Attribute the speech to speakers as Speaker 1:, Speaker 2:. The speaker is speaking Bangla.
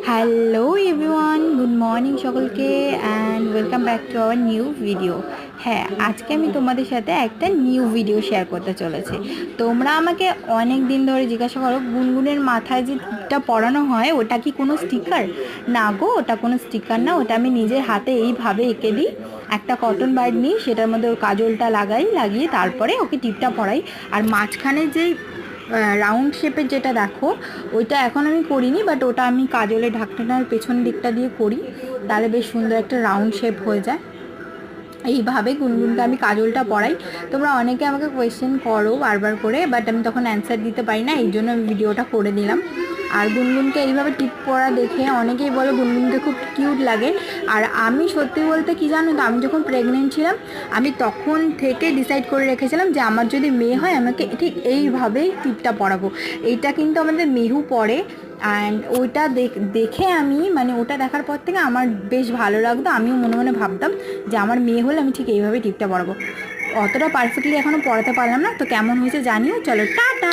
Speaker 1: হ্যালো এভরিওয়ান, গুড মর্নিং সকলকে and welcome back to our new video. হ্যাঁ, আজকে আমি তোমাদের সাথে একটা নিউ ভিডিও শেয়ার করতে চলেছি। তোমরা আমাকে অনেক দিন ধরে জিজ্ঞাসা করো, গুনগুনের মাথায় যে টিপটা পরানো হয় ওটা কি কোনো স্টিকার? না গো, ওটা কোনো স্টিকার না, ওটা আমি নিজের হাতে এইভাবে এঁকে দিই। একটা কটন বাড নিই, সেটার মধ্যে ওর কাজলটা লাগিয়ে তারপরে ওকে টিপটা পরাই। আর মাঝখানে যেই রাউন্ড শেপের যেটা দেখো, ওইটা এখন আমি করিনি, বাট ওটা আমি কাজলের ঢাকনার পেছন দিকটা দিয়ে করি, তাহলে বেশ সুন্দর একটা রাউন্ড শেপ হয়ে যায়। এইভাবে গুনগুনকে আমি কাজলটা পরাই। তোমরা অনেকে আমাকে কোয়েশ্চেন করো বারবার করে, বাট আমি তখন অ্যান্সার দিতে পারি না, এই জন্য আমি ভিডিওটা করে দিলাম। আর গুনগুনকে এইভাবে টিপ পরা দেখে অনেকেই বলে গুনগুনকে খুব কিউট লাগে। আর আমি সত্যি বলতে কি জানো তো, আমি যখন প্রেগনেন্ট ছিলাম আমি তখন থেকে ডিসাইড করে রেখেছিলাম যে আমার যদি মেয়ে হয় আমাকে ঠিক এইভাবেই টিপটা পরাবো। এইটা কিন্তু আমাদের মেহু পরে। অ্যান্ড ওইটা দেখে আমি মানে ওটা দেখার পর থেকে আমার বেশ ভালো লাগতো। আমিও মনে মনে ভাবতাম যে আমার মেয়ে হলে আমি ঠিক এইভাবে টিপটা পরাবো। অতটা পারফেক্টলি এখনও পড়াতে পারলাম না, তো কেমন হয়েছে জানিও। চলো টাটা।